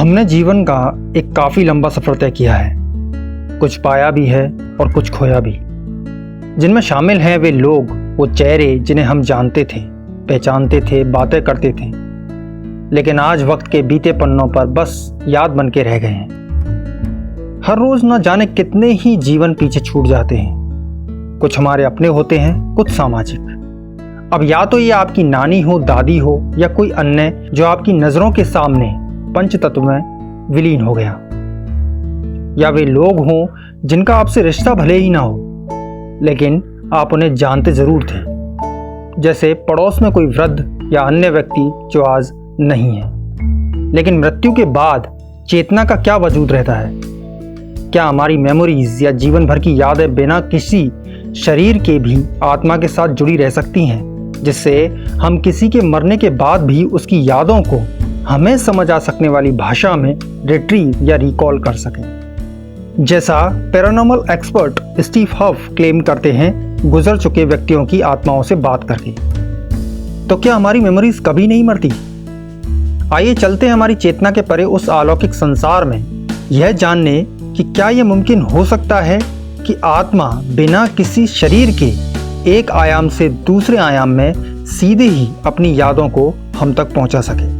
हमने जीवन का एक काफ़ी लंबा सफ़र तय किया है। कुछ पाया भी है और कुछ खोया भी। जिनमें शामिल हैं वे लोग, वो चेहरे जिन्हें हम जानते थे, पहचानते थे, बातें करते थे, लेकिन आज वक्त के बीते पन्नों पर बस याद बन के रह गए हैं। हर रोज़ न जाने कितने ही जीवन पीछे छूट जाते हैं। कुछ हमारे अपने होते हैं, कुछ सामाजिक। अब या तो ये आपकी नानी हो, दादी हो, या कोई अन्य जो आपकी नज़रों के सामने पंचतत्व में विलीन हो गया, या वे लोग हों जिनका आपसे रिश्ता भले ही ना हो, लेकिन आप उन्हें जानते जरूर थे, जैसे पड़ोस में कोई वृद्ध या अन्य व्यक्ति जो आज नहीं है। लेकिन मृत्यु के बाद चेतना का क्या वजूद रहता है? क्या हमारी मेमोरीज या जीवन भर की यादें बिना किसी शरीर के भी आत्मा के साथ जुड़ी रह सकती हैं, जिससे हम किसी के मरने के बाद भी उसकी यादों को हमें समझ आ सकने वाली भाषा में रिट्रीव या रिकॉल कर सकें? जैसा पैरानॉर्मल एक्सपर्ट स्टीव हफ क्लेम करते हैं, गुजर चुके व्यक्तियों की आत्माओं से बात करके। तो क्या हमारी मेमोरीज कभी नहीं मरती? आइए चलते हैं हमारी चेतना के परे उस अलौकिक संसार में, यह जानने कि क्या यह मुमकिन हो सकता है कि आत्मा बिना किसी शरीर के एक आयाम से दूसरे आयाम में सीधे ही अपनी यादों को हम तक पहुंचा सके।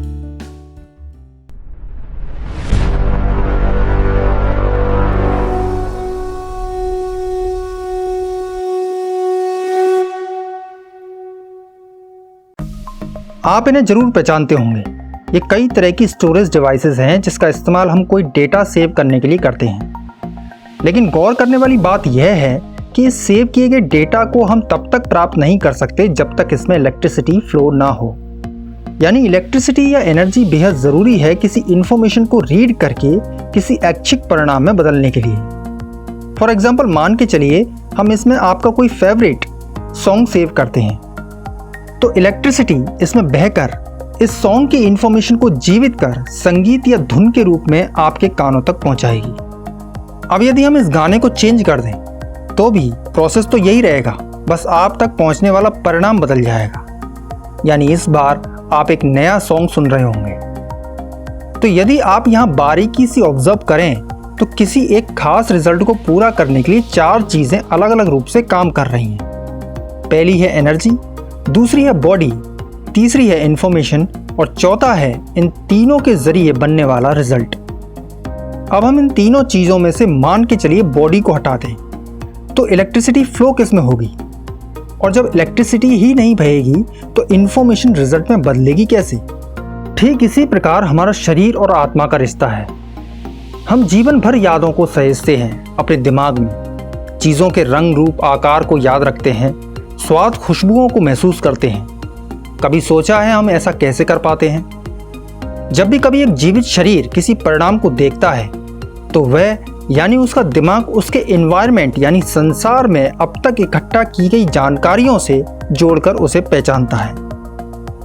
आप इन्हें जरूर पहचानते होंगे। ये कई तरह की स्टोरेज डिवाइसेस हैं जिसका इस्तेमाल हम कोई डेटा सेव करने के लिए करते हैं। लेकिन गौर करने वाली बात यह है कि इस सेव किए गए डेटा को हम तब तक प्राप्त नहीं कर सकते जब तक इसमें इलेक्ट्रिसिटी फ्लो ना हो। यानी इलेक्ट्रिसिटी या एनर्जी बेहद ज़रूरी है किसी इंफॉर्मेशन को रीड करके किसी ऐच्छिक परिणाम में बदलने के लिए। फॉर एग्जाम्पल, मान के चलिए हम इसमें आपका कोई फेवरेट सॉन्ग सेव करते हैं, तो इलेक्ट्रिसिटी इसमें बहकर इस सॉन्ग की इंफॉर्मेशन को जीवित कर संगीत या धुन के रूप में आपके कानों तक पहुंचाएगी। अब यदि हम इस गाने को चेंज कर दें तो भी प्रोसेस तो यही रहेगा, बस आप तक पहुंचने वाला परिणाम बदल जाएगा। यानी इस बार आप एक नया सॉन्ग सुन रहे होंगे। तो यदि आप यहाँ बारीकी से ऑब्जर्व करें तो किसी एक खास रिजल्ट को पूरा करने के लिए 4 चीज़ें अलग अलग रूप से काम कर रही हैं। पहली है एनर्जी, दूसरी है बॉडी, तीसरी है इंफॉर्मेशन और चौथा है इन तीनों के जरिए बनने वाला रिजल्ट। अब हम इन तीनों चीज़ों में से मान के चलिए बॉडी को हटा दें, तो इलेक्ट्रिसिटी फ्लो किस में होगी? और जब इलेक्ट्रिसिटी ही नहीं बहेगी तो इंफॉर्मेशन रिजल्ट में बदलेगी कैसे? ठीक इसी प्रकार हमारा शरीर और आत्मा का रिश्ता है। हम जीवन भर यादों को सहेजते हैं अपने दिमाग में, चीज़ों के रंग रूप आकार को याद रखते हैं, स्वाद खुशबुओं को महसूस करते हैं। कभी सोचा है हम ऐसा कैसे कर पाते हैं? जब भी कभी एक जीवित शरीर किसी परिणाम को देखता है तो वह यानी उसका दिमाग उसके एनवायरनमेंट यानी संसार में अब तक इकट्ठा की गई जानकारियों से जोड़कर उसे पहचानता है,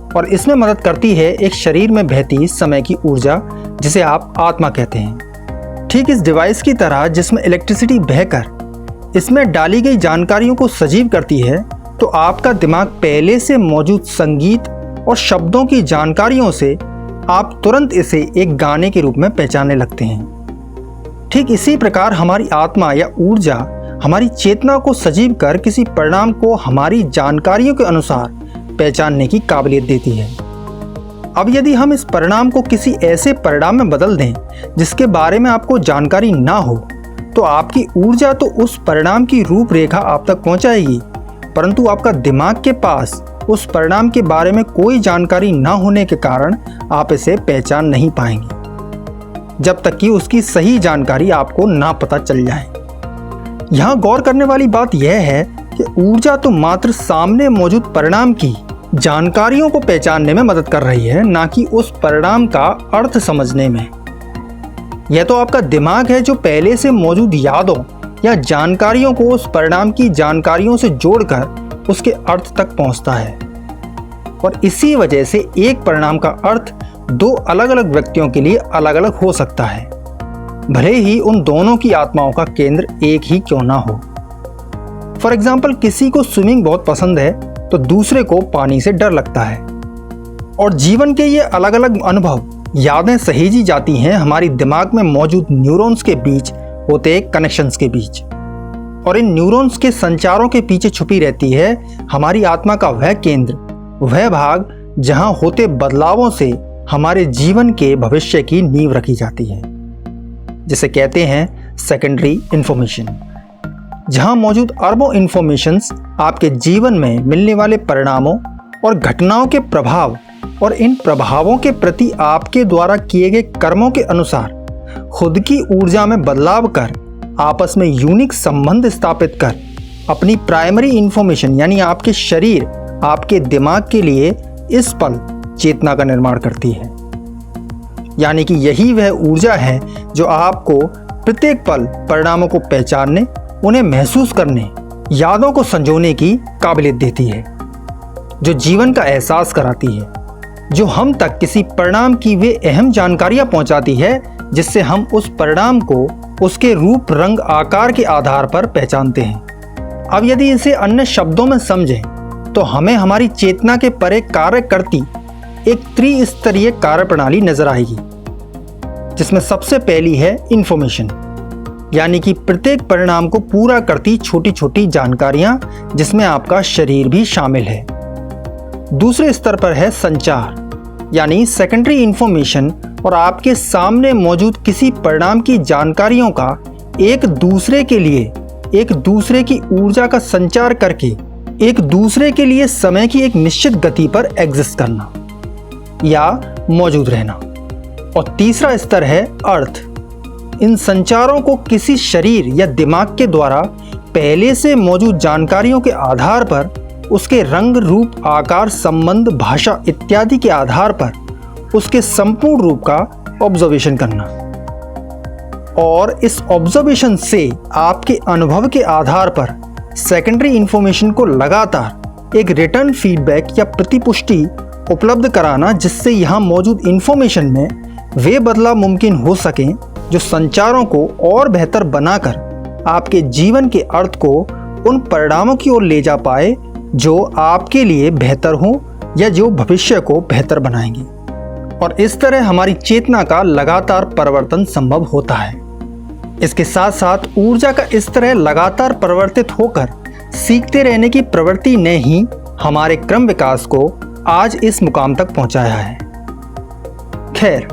और इसमें मदद करती है एक शरीर में बहती समय की ऊर्जा, जिसे आप आत्मा कहते हैं। ठीक इस डिवाइस की तरह जिसमें इलेक्ट्रिसिटी बहकर इसमें डाली गई जानकारियों को सजीव करती है, तो आपका दिमाग पहले से मौजूद संगीत और शब्दों की जानकारियों से आप तुरंत इसे एक गाने के रूप में पहचानने लगते हैं। ठीक इसी प्रकार हमारी आत्मा या ऊर्जा हमारी चेतना को सजीव कर किसी परिणाम को हमारी जानकारियों के अनुसार पहचानने की काबिलियत देती है। अब यदि हम इस परिणाम को किसी ऐसे परिणाम में बदल दें जिसके बारे में आपको जानकारी ना हो, तो आपकी ऊर्जा तो उस परिणाम की रूपरेखा आप तक पहुंचाएगी, परंतु आपका दिमाग के पास उस परिणाम के बारे में कोई जानकारी ना होने के कारण आप इसे पहचान नहीं पाएंगे, जब तक कि उसकी सही जानकारी आपको ना पता चल जाए। यहाँ गौर करने वाली बात यह है कि ऊर्जा तो मात्र सामने मौजूद परिणाम की जानकारियों को पहचानने में मदद कर रही है, ना कि उस परिणाम का अर्थ समझने में। यह तो आपका दिमाग है जो पहले से मौजूद यादों या जानकारियों को उस परिणाम की जानकारियों से जोड़कर उसके अर्थ तक पहुंचता है, और इसी वजह से एक परिणाम का अर्थ 2 अलग अलग व्यक्तियों के लिए अलग अलग हो सकता है, भले ही उन दोनों की आत्माओं का केंद्र एक ही क्यों ना हो। फॉर एग्जाम्पल, किसी को स्विमिंग बहुत पसंद है तो दूसरे को पानी से डर लगता है, और जीवन के ये अलग अलग अनुभव यादें सहेजी जाती हैं हमारी दिमाग में मौजूद न्यूरॉन्स के बीच होते कनेक्शंस के बीच, और इन न्यूरॉन्स के संचारों के पीछे छुपी रहती है हमारी आत्मा का वह केंद्र, वह भाग जहां होते बदलावों से हमारे जीवन के भविष्य की नींव रखी जाती है, जिसे कहते हैं सेकेंडरी इंफॉर्मेशन। जहां मौजूद अरबों इंफॉर्मेशंस आपके जीवन में मिलने वाले परिणामों और घटनाओं के प्रभाव और इन प्रभावों के प्रति आपके द्वारा किए गए कर्मों के अनुसार खुद की ऊर्जा में बदलाव कर आपस में यूनिक संबंध स्थापित कर अपनी प्राइमरी इंफॉर्मेशन यानी आपके शरीर, आपके दिमाग के लिए इस पल चेतना का निर्माण करती है। यानी कि यही वह ऊर्जा है जो आपको प्रत्येक पल परिणामों को पहचानने, उन्हें महसूस करने, यादों को संजोने की काबिलियत देती है, जो जीवन का एहसास कराती है, जो हम तक किसी परिणाम की वे अहम जानकारियां पहुंचाती है जिससे हम उस परिणाम को उसके रूप, रंग, आकार के आधार पर पहचानते हैं। अब यदि इसे अन्य शब्दों में समझें तो हमें हमारी चेतना के परे कार्य करती एक त्रिस्तरीय कार्यप्रणाली नजर आएगी, जिसमें सबसे पहली है इंफॉर्मेशन, यानी कि प्रत्येक परिणाम को पूरा करती छोटी छोटी जानकारियां, जिसमें आपका शरीर भी शामिल है। दूसरे स्तर पर है संचार, यानी सेकेंडरी इंफॉर्मेशन, और आपके सामने मौजूद किसी परिणाम की जानकारियों का एक दूसरे के लिए, एक दूसरे की ऊर्जा का संचार करके एक दूसरे के लिए समय की एक निश्चित गति पर एग्जिस्ट करना या मौजूद रहना। और तीसरा स्तर है अर्थ। इन संचारों को किसी शरीर या दिमाग के द्वारा पहले से मौजूद जानकारियों के आधार पर उसके रंग, रूप, आकार, संबंध, भाषा इत्यादि के आधार पर उसके संपूर्ण रूप का ऑब्जर्वेशन करना, और इस ऑब्जर्वेशन से आपके अनुभव के आधार पर सेकेंडरी इंफॉर्मेशन को लगातार एक रिटर्न फीडबैक या प्रतिपुष्टि उपलब्ध कराना, जिससे यहाँ मौजूद इंफॉर्मेशन में वे बदलाव मुमकिन हो सकें जो संचारों को और बेहतर बनाकर आपके जीवन के अर्थ को उन परिणामों की ओर ले जा पाए जो आपके लिए बेहतर हो या जो भविष्य को बेहतर बनाएंगे। और इस तरह हमारी चेतना का लगातार परिवर्तन संभव होता है। इसके साथ साथ ऊर्जा का इस तरह लगातार परिवर्तित होकर सीखते रहने की प्रवृत्ति ने ही हमारे क्रम विकास को आज इस मुकाम तक पहुंचाया है। खैर,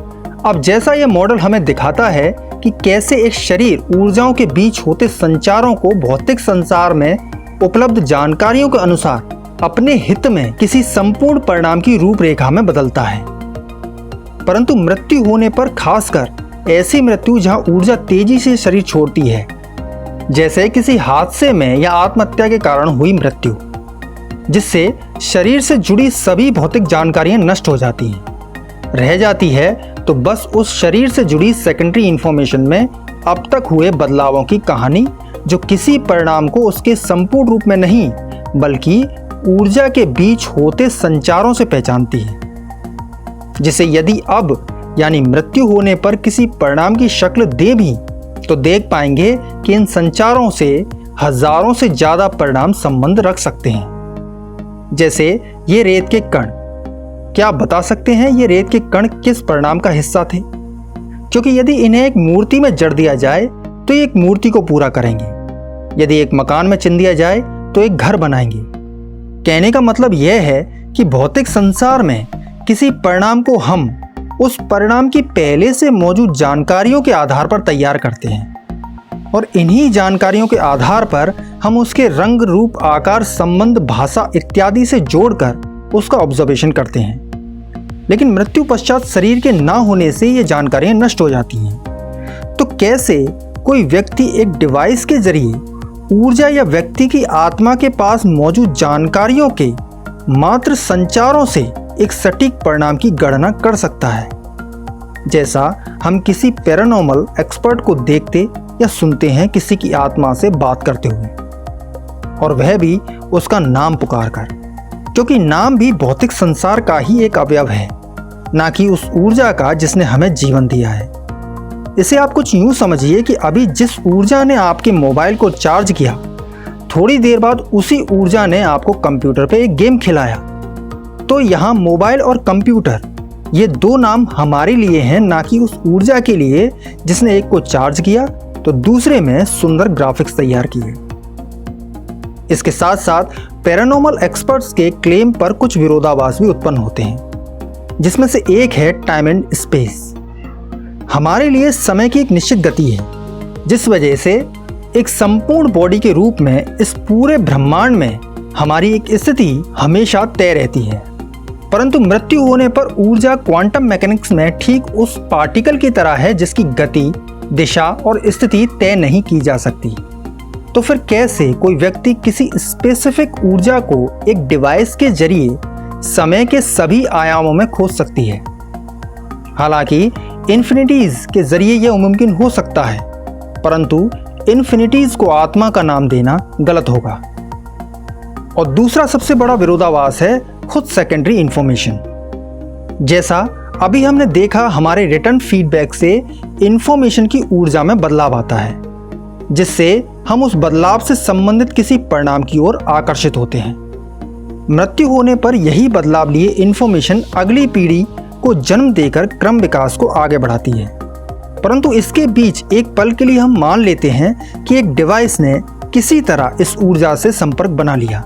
अब जैसा यह मॉडल हमें दिखाता है कि कैसे एक शरीर ऊर्जाओं के बीच होते संचारों को भौतिक संसार में उपलब्ध जानकारियों के अनुसार अपने हित में किसी संपूर्ण परिणाम की रूपरेखा में बदलता है, परंतु मृत्यु होने पर, खासकर ऐसी मृत्यु जहां ऊर्जा तेजी से शरीर छोड़ती है, जैसे किसी हादसे में या आत्महत्या के कारण हुई मृत्यु, जिससे शरीर से जुड़ी सभी भौतिक जानकारियां नष्ट हो जाती हैं, रह जाती है तो बस उस शरीर से जुड़ी सेकेंडरी इंफॉर्मेशन में अब तक हुए बदलावों की कहानी, जो किसी परिणाम को उसके संपूर्ण रूप में नहीं बल्कि ऊर्जा के बीच होते संचारों से पहचानती है, जिसे यदि अब यानी मृत्यु होने पर किसी परिणाम की शक्ल दे भी तो देख पाएंगे कि इन संचारों से हजारों से ज्यादा परिणाम संबंध रख सकते हैं। जैसे ये रेत के कण, क्या आप बता सकते हैं ये रेत के कण किस परिणाम का हिस्सा थे? क्योंकि यदि इन्हें एक मूर्ति में जड़ दिया जाए तो ये एक मूर्ति को पूरा करेंगे, यदि एक मकान में चिन दिया जाए तो एक घर बनाएंगे। कहने का मतलब यह है कि भौतिक संसार में किसी परिणाम को हम उस परिणाम की पहले से मौजूद जानकारियों के आधार पर तैयार करते हैं, और इन्हीं जानकारियों के आधार पर हम उसके रंग, रूप, आकार, संबंध, भाषा इत्यादि से जोड़कर उसका ऑब्जर्वेशन करते हैं। लेकिन मृत्यु पश्चात शरीर के ना होने से ये जानकारियां नष्ट हो जाती हैं। तो कैसे कोई व्यक्ति एक डिवाइस के जरिए ऊर्जा या व्यक्ति की आत्मा के पास मौजूद जानकारियों के मात्र संचारों से एक सटीक परिणाम की गणना कर सकता है, जैसा हम किसी पैरानॉर्मल एक्सपर्ट को देखते या सुनते हैं किसी की आत्मा से बात करते हुए, और वह भी उसका नाम पुकार कर, क्योंकि नाम भी भौतिक संसार का ही एक अवयव है, ना कि उस ऊर्जा का जिसने हमें जीवन दिया है। इसे आप कुछ यूं समझिए कि अभी जिस ऊर्जा ने आपके मोबाइल को चार्ज किया, थोड़ी देर बाद उसी ऊर्जा ने आपको कंप्यूटर पे एक गेम खिलाया। तो यहाँ मोबाइल और कंप्यूटर ये दो नाम हमारे लिए हैं, ना कि उस ऊर्जा के लिए जिसने एक को चार्ज किया तो दूसरे में सुंदर ग्राफिक्स तैयार किए। इसके साथ साथ पैरानॉर्मल एक्सपर्ट्स के क्लेम पर कुछ विरोधाभास भी उत्पन्न होते हैं, जिसमें से एक है टाइम एंड स्पेस। हमारे लिए समय की एक निश्चित गति है, जिस वजह से एक संपूर्ण बॉडी के रूप में इस पूरे ब्रह्मांड में हमारी एक स्थिति हमेशा तय रहती है। परंतु मृत्यु होने पर ऊर्जा क्वांटम मैकेनिक्स में ठीक उस पार्टिकल की तरह है जिसकी गति, दिशा और स्थिति तय नहीं की जा सकती। तो फिर कैसे कोई व्यक्ति किसी स्पेसिफिक ऊर्जा को एक डिवाइस के जरिए समय के सभी आयामों में खोज सकती है? हालांकि इन्फिनिटीज के जरिए यह मुमकिन हो सकता है, परंतु इन्फिनिटीज को आत्मा का नाम देना गलत होगा। और दूसरा सबसे बड़ा विरोधाभास है खुद सेकेंडरी इंफॉर्मेशन। जैसा अभी हमने देखा, हमारे रिटर्न फीडबैक से इंफॉर्मेशन की ऊर्जा में बदलाव आता है, जिससे हम उस बदलाव से संबंधित किसी परिणाम की ओर आकर्षित होते हैं। मृत्यु होने पर यही बदलाव लिए इंफॉर्मेशन अगली पीढ़ी को जन्म देकर क्रम विकास को आगे बढ़ाती है। परंतु इसके बीच एक पल के लिए हम मान लेते हैं कि एक डिवाइस ने किसी तरह इस ऊर्जा से संपर्क बना लिया,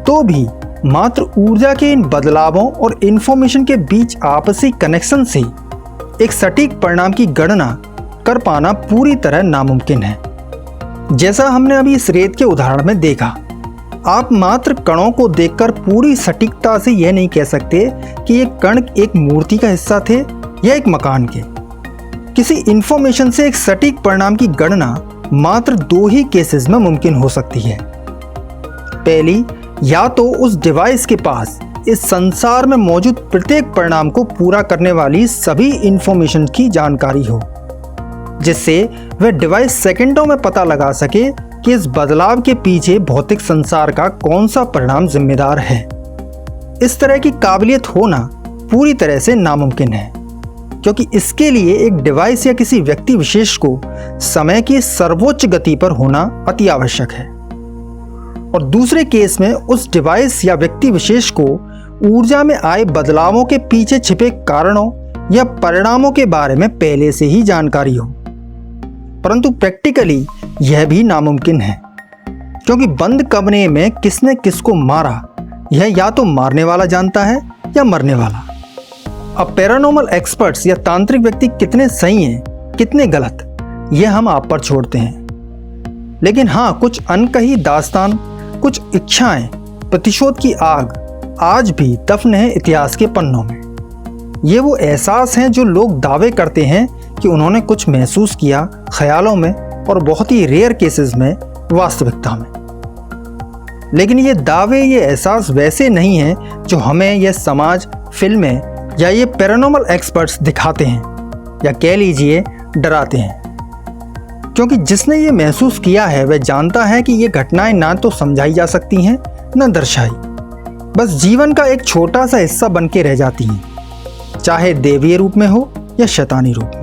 तो भी मात्र ऊर्जा के इन बदलावों और इंफॉर्मेशन के बीच आपसी कनेक्शन से एक सटीक परिणाम की गणना कर पाना पूरी तरह नामुमकिन है। जैसा हमने अभी इस रेत के उदाहरण में देखा, आप मात्र कणों को देखकर पूरी सटीकता से यह नहीं कह सकते कि ये कण एक मूर्ति का हिस्सा थे या एक मकान के। किसी इंफॉर्मेशन से एक सटीक परिणाम की गणना मात्र दो ही केसेस में मुमकिन हो सकती है। पहली, या तो उस डिवाइस के पास इस संसार में मौजूद प्रत्येक परिणाम को पूरा करने वाली सभी इंफॉर्मेशन की जानकारी हो, जिससे वह डिवाइस सेकंडों में पता लगा सके कि इस बदलाव के पीछे भौतिक संसार का कौन सा परिणाम जिम्मेदार है। इस तरह की काबिलियत होना पूरी तरह से नामुमकिन है, क्योंकि इसके लिए एक डिवाइस या किसी व्यक्ति विशेष को समय की सर्वोच्च गति पर होना अति आवश्यक है। और दूसरे केस में उस डिवाइस या व्यक्ति विशेष को ऊर्जा में आए बदलावों के पीछे छिपे कारणों या परिणामों के बारे में पहले से ही जानकारी हो। परंतु प्रैक्टिकली यह भी नामुमकिन है, क्योंकि बंद कमरे में किसने किसको मारा यह या तो मारने वाला जानता है या मरने वाला। अब पैरानॉर्मल एक्सपर्ट्स या तांत्रिक व्यक्ति कितने सही हैं, कितने गलत, यह हम आप पर छोड़ते हैं। लेकिन हाँ, कुछ अनकही दास्तान, कुछ इच्छाएं, प्रतिशोध की आग आज भी दफन है इतिहास के पन्नों में। ये वो एहसास हैं जो लोग दावे करते हैं कि उन्होंने कुछ महसूस किया ख्यालों में और बहुत ही रेयर केसेस में वास्तविकता में। लेकिन ये दावे, ये एहसास वैसे नहीं हैं जो हमें यह समाज, फिल्में या ये पैरानॉर्मल एक्सपर्ट्स दिखाते हैं या कह लीजिए डराते हैं। क्योंकि जिसने ये महसूस किया है वह जानता है कि ये घटनाएं ना तो समझाई जा सकती हैं न दर्शाई, बस जीवन का एक छोटा सा हिस्सा बन के रह जाती हैं, चाहे देवीय रूप में हो या शैतानी रूप में।